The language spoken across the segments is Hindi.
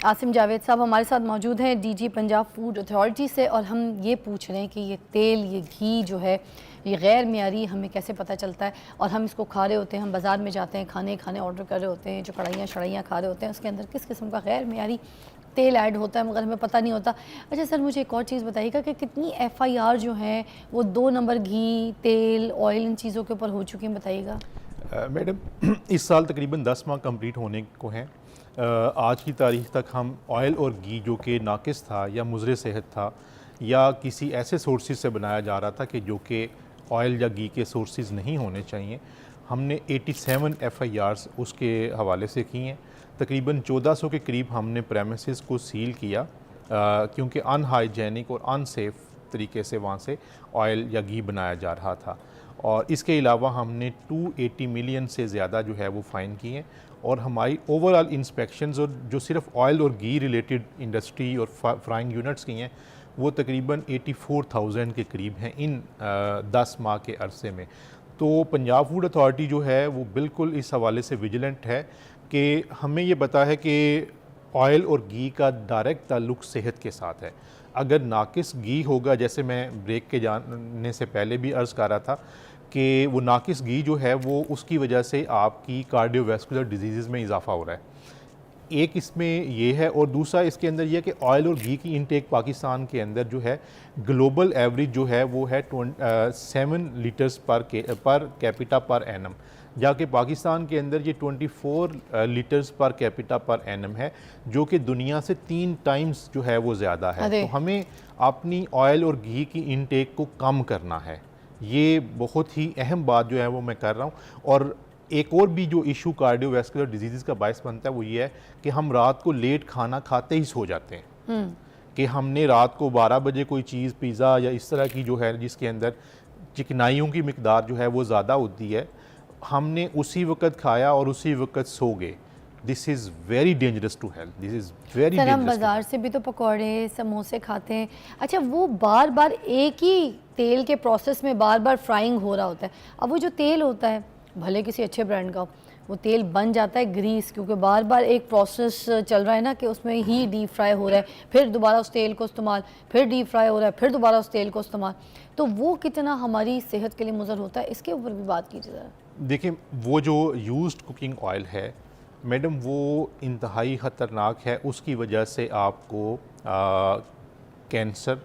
आसिम जावेद साहब हमारे साथ मौजूद हैं, डीजी पंजाब फूड अथॉरिटी से, और हम ये पूछ रहे हैं कि ये तेल, ये घी जो है, ये गैर मियारी हमें कैसे पता चलता है? और हम इसको खा रहे होते हैं, हम बाज़ार में जाते हैं, खाने ऑर्डर कर रहे होते हैं, जो कढ़ाइयाँ शढ़ाइयाँ खा रहे होते हैं, उसके अंदर किस किस्म का गैर मियारी तेल ऐड होता है, मगर हमें पता नहीं होता। अच्छा सर, मुझे एक और चीज़ बताइएगा कि कितनी FIR जो हैं वो 2 नंबर घी, तेल, ऑयल, इन चीज़ों के ऊपर हो चुकी हैं, बताइएगा। मैडम, इस साल तकरीबन 10 माह कंप्लीट होने को हैं। आज की तारीख तक हम ऑयल और घी जो कि नाकिस था या मुज़र सेहत था या किसी ऐसे सोर्सेज से बनाया जा रहा था कि जो कि ऑयल या घी के सोर्सेज नहीं होने चाहिए, हमने 87 FIRs उसके हवाले से की हैं। तकरीबन 1400 के करीब हमने प्रेमिसेस को सील किया क्योंकि अनहाइजेनिक और अनसेफ तरीके से वहाँ से ऑयल या घी बनाया जा रहा था। और इसके अलावा हमने 280 मिलियन से ज़्यादा जो है वो फ़ाइन किए हैं। और हमारी ओवरऑल इंस्पेक्शंस और जो सिर्फ ऑयल और घी रिलेटेड इंडस्ट्री और फ्राइंग यूनिट्स की हैं वो तकरीबन 84,000 के करीब हैं इन 10 माह के अरसे में। तो पंजाब फूड अथॉरिटी जो है वो बिल्कुल इस हवाले से विजिलेंट है कि हमें ये पता है कि ऑयल और घी का डायरेक्ट ताल्लुक़ सेहत के साथ है। अगर नाकिस घी होगा, जैसे मैं ब्रेक के जाने से पहले भी अर्ज़ कर रहा था कि वो नाकिस घी जो है वो उसकी वजह से आपकी कार्डियोवैस्कुलर डिजीज़ में इजाफा हो रहा है। एक इसमें ये है, और दूसरा इसके अंदर ये है कि ऑयल और घी की इनटेक पाकिस्तान के अंदर जो है ग्लोबल एवरेज जो है वो है 7 litres per capita per annum, जाके पाकिस्तान के अंदर ये 24 litres per capita per annum है, जो कि दुनिया से 3 टाइम्स जो है वो ज़्यादा है। तो हमें अपनी ऑयल और घी की इनटेक को कम करना है। ये बहुत ही अहम बात जो है वो मैं कर रहा हूँ। और एक और भी जो इशू कार्डियोवैस्कुलर डिजीज़ का बायस बनता है वो ये है कि हम रात को लेट खाना खाते ही सो जाते हैं। कि हमने रात को 12 बजे कोई चीज़, पिज़्ज़ा या इस तरह की जो है जिसके अंदर चिकनाइयों की मिकदार जो है वो ज़्यादा होती है, हमने उसी वक्त खाया और उसी वक्त सो गए। This is very dangerous to health, this is very sir, dangerous. हम बाज़ार से भी तो पकौड़े समोसे खाते हैं। अच्छा, वो बार बार एक ही तेल के प्रोसेस में बार बार फ्राइंग हो रहा होता है। अब वो जो तेल होता है, भले किसी अच्छे ब्रांड का हो, वो तेल बन जाता है ग्रीस, क्योंकि बार बार एक प्रोसेस चल रहा है ना कि उसमें ही डीप फ्राई हो रहा है, फिर दोबारा उस तेल को इस्तेमाल, फिर डीप फ्राई हो रहा है, फिर दोबारा उस तेल को इस्तेमाल। तो वो कितना हमारी सेहत के लिए मुज़र होता है, इसके ऊपर भी बात कीजिए ज़रा। देखिए, वो जो यूज्ड कुकिंग ऑयल है मैडम, वो इंतहाई ख़तरनाक है। उसकी वजह से आपको कैंसर,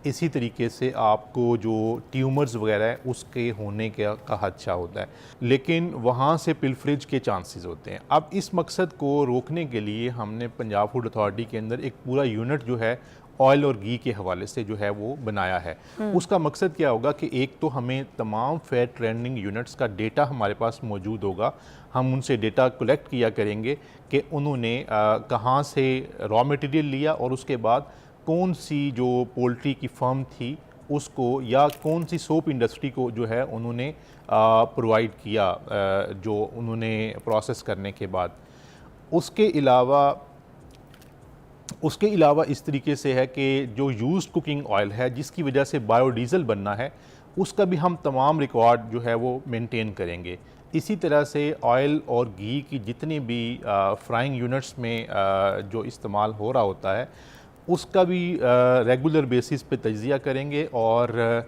इसी तरीके से आपको जो ट्यूमर्स वगैरह है उसके होने का खदशा होता है, लेकिन वहाँ से पिलफरेज के चांसेस होते हैं। अब इस मकसद को रोकने के लिए हमने पंजाब फूड अथॉरिटी के अंदर एक पूरा यूनिट जो है ऑयल और घी के हवाले से जो है वो बनाया है। उसका मकसद क्या होगा कि एक तो हमें तमाम फेयर ट्रेंडिंग यूनिट्स का डेटा हमारे पास मौजूद होगा, हम उनसे डेटा कलेक्ट किया करेंगे कि उन्होंने कहाँ से रॉ मटेरियल लिया और उसके बाद कौन सी जो पोल्ट्री की फर्म थी उसको, या कौन सी सोप इंडस्ट्री को जो है उन्होंने प्रोवाइड किया जो उन्होंने प्रोसेस करने के बाद। उसके अलावा इस तरीके से है कि जो यूज्ड कुकिंग ऑयल है जिसकी वजह से बायोडीज़ल बनना है, उसका भी हम तमाम रिकॉर्ड जो है वो मेंटेन करेंगे। इसी तरह से ऑयल और घी की जितनी भी फ्राइंग यूनिट्स में जो इस्तेमाल हो रहा होता है उसका भी रेगुलर बेसिस पे तज्ज़िया करेंगे, और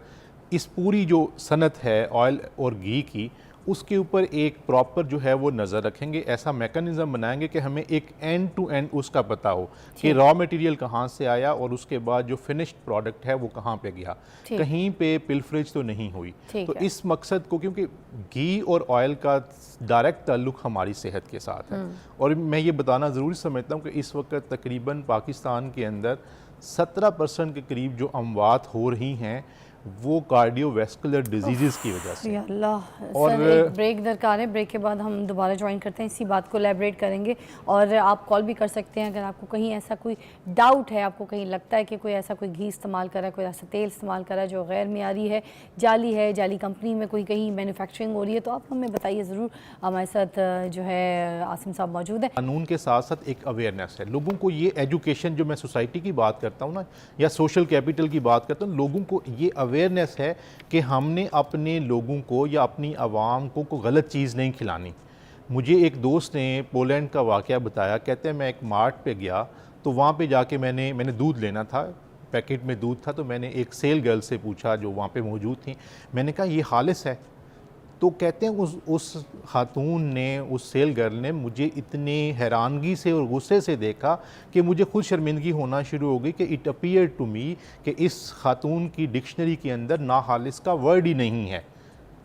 इस पूरी जो सनत है ऑयल और घी की, उसके ऊपर एक प्रॉपर जो है वो नज़र रखेंगे। ऐसा मेकनिज़म बनाएंगे कि हमें एक एंड टू एंड उसका पता हो कि रॉ मटेरियल कहाँ से आया और उसके बाद जो फिनिश्ड प्रोडक्ट है वो कहाँ पे गया, कहीं पे पिलफरेज तो नहीं हुई। तो इस मकसद को, क्योंकि घी और ऑयल का डायरेक्ट ताल्लुक़ हमारी सेहत के साथ है, और मैं ये बताना ज़रूरी समझता हूँ कि इस वक्त तकरीबन पाकिस्तान के अंदर 17% के करीब जो अमवात हो रही हैं वो कार्डियोवैस्कुलर डिजीज़ की वजह से। अल्लाह। और सर, एक ब्रेक दरकार है, ब्रेक के बाद हम दोबारा ज्वाइन करते हैं, इसी बात को एलैबोरेट करेंगे। और आप कॉल भी कर सकते हैं अगर आपको कहीं ऐसा कोई डाउट है, आपको कहीं लगता है कि कोई ऐसा कोई घी इस्तेमाल कर रहा है, कोई ऐसा तेल इस्तेमाल कर रहा है जो गैर मियारी है, जाली कंपनी में कोई कहीं मैन्युफैक्चरिंग हो रही है, तो आप हमें बताइए ज़रूर। हमारे साथ जो है आसिम साहब मौजूद है। कानून के साथ साथ एक अवेयरनेस है लोगों को। ये एजुकेशन, जो मैं सोसाइटी की बात करता हूँ ना, या सोशल कैपिटल की बात करता हूँ, लोगों को ये अवेयरनेस है कि हमने अपने लोगों को या अपनी आवाम को गलत चीज़ नहीं खिलानी। मुझे एक दोस्त ने पोलैंड का वाक़या बताया, कहते हैं मैं एक मार्ट पे गया तो वहाँ पे जाके मैंने दूध लेना था, पैकेट में दूध था, तो मैंने एक सेल गर्ल से पूछा जो वहाँ पे मौजूद थी, मैंने कहा ये खालिस है? तो कहते हैं उस खातून ने, उस सेल गर्ल ने मुझे इतनी हैरानगी से और गुस्से से देखा कि मुझे खुद शर्मिंदगी होना शुरू हो गई कि इट अपीयर टू मी कि इस खातून की डिक्शनरी के अंदर ना खालिस का वर्ड ही नहीं है।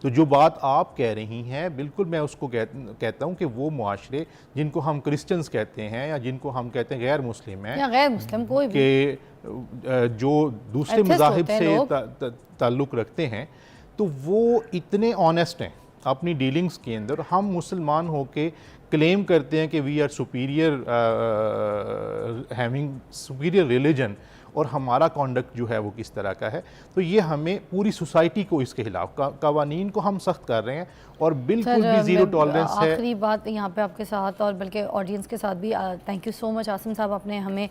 तो जो बात आप कह रही हैं, बिल्कुल मैं उसको कहता हूँ कि वो मुआशरे जिनको हम क्रिश्चियंस कहते हैं या जिनको हम कहते हैं गैर मुस्लिम हैं या गैर मुस्लिम कोई भी कि जो दूसरे Atheist मज़ाहिब होते हैं से लोग। ताल्लुक़ रखते हैं, तो वो इतने ऑनेस्ट हैं अपनी डीलिंग्स के अंदर। हम मुसलमान होके क्लेम करते हैं कि we are superior, having superior religion, और हमारा कॉन्डक्ट जो है वो किस तरह का है। तो ये हमें पूरी सोसाइटी को इसके खिलाफ कवानीन को हम सख्त कर रहे हैं और बिल्कुल भी ज़ीरो टॉलरेंस है। आखिरी बात यहाँ पे आपके साथ और बल्कि ऑडियंस के साथ भी, thank you so much Asim साहब, आपने हमें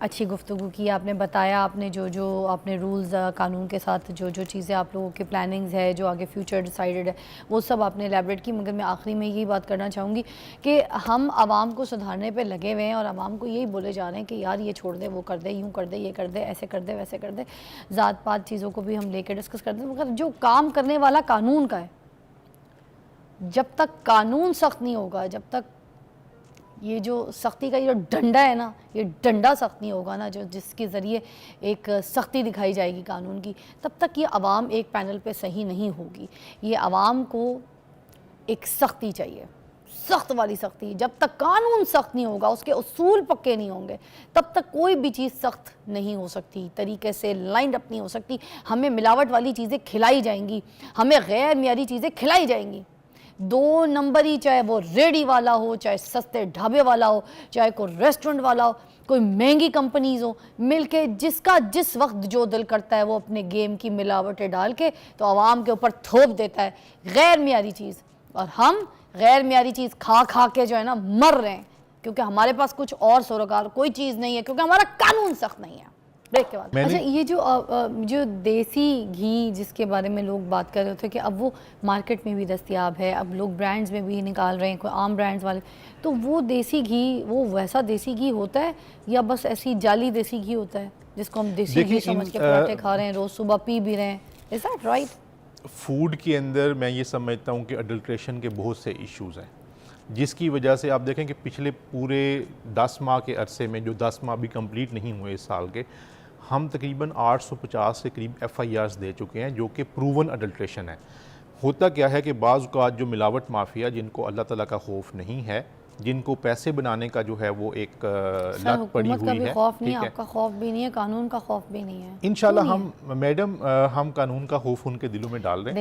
अच्छी गुफ्तगू की, आपने बताया, आपने जो आपने रूल्स कानून के साथ जो चीज़ें आप लोगों की प्लानिंग्स है, जो आगे फ्यूचर डिसाइडेड है, वो सब आपने एलैबोरेट की। मगर मैं आखिरी में यही बात करना चाहूँगी कि हम आवाम को सुधारने पे लगे हुए हैं और आवाम को यही बोले जा रहे हैं कि यार ये छोड़ दे, वो कर दे, यूँ कर दे, ये कर दे, ऐसे कर दे, वैसे कर दे, ज़ात पात चीज़ों को भी हम लेकर डिस्कस करते हैं। मगर जो काम करने वाला कानून का है, जब तक कानून सख्त नहीं होगा, जब तक ये जो सख्ती का ये डंडा है ना, ये डंडा सख्त नहीं होगा ना, जो जिसके ज़रिए एक सख्ती दिखाई जाएगी कानून की, तब तक ये आवाम एक पैनल पे सही नहीं होगी। ये आवाम को एक सख्ती चाहिए, सख्त वाली सख्ती। जब तक कानून सख्त नहीं होगा, उसके उसूल पक्के नहीं होंगे, तब तक कोई भी चीज़ सख्त नहीं हो सकती, तरीके से लाइंड अप नहीं हो सकती। हमें मिलावट वाली चीज़ें खिलाई जाएंगी, हमें गैर मियारी चीज़ें खिलाई जाएंगी। 2 नंबरी, चाहे वो रेडी वाला हो, चाहे सस्ते ढाबे वाला हो, चाहे कोई रेस्टोरेंट वाला हो, कोई महंगी कंपनीज हो, मिलके जिसका जिस वक्त जो दिल करता है वो अपने गेम की मिलावटें डाल के तो आवाम के ऊपर थोप देता है गैर मियारी चीज़। और हम गैर मियारी चीज़ खा खा के जो है ना मर रहे हैं, क्योंकि हमारे पास कुछ और सरोकार कोई चीज़ नहीं है, क्योंकि हमारा कानून सख्त नहीं है। ब्रेक के बाद अच्छा, ये जो देसी घी जिसके बारे में लोग बात कर रहे थे कि अब वो मार्केट में भी दस्तयाब है, अब लोग ब्रांड्स में भी निकाल रहे हैं, कोई आम ब्रांड्स वाले, तो वो देसी घी, वो वैसा देसी घी होता है या बस ऐसी जाली देसी घी होता है जिसको हम देसी घी समझ के पराठे खा रहे हैं, रोज़ सुबह पी भी रहे हैं? Is that right? फूड के अंदर मैं ये समझता हूँ कि अडल्ट्रेशन के बहुत से इश्यूज़ हैं, जिसकी वजह से आप देखें कि पिछले पूरे 10 माह के अरसे में, जो 10 माह भी कंप्लीट नहीं हुए इस साल के, हम तकरीबन 850 के करीब FIRs दे चुके हैं जो कि प्रूवन अडल्ट्रेशन है। होता क्या है कि बाज़ औक़ात जो मिलावट माफिया, जिनको अल्लाह ताला का खौफ नहीं है, जिनको पैसे बनाने का जो है वो एक लत पड़ी हुई है, खौफ नहीं है, आपका खौफ भी नहीं है, कानून का खौफ भी नहीं है। इंशाल्लाह हम मैडम हम कानून का खौफ उनके दिलों में डाल रहे हैं।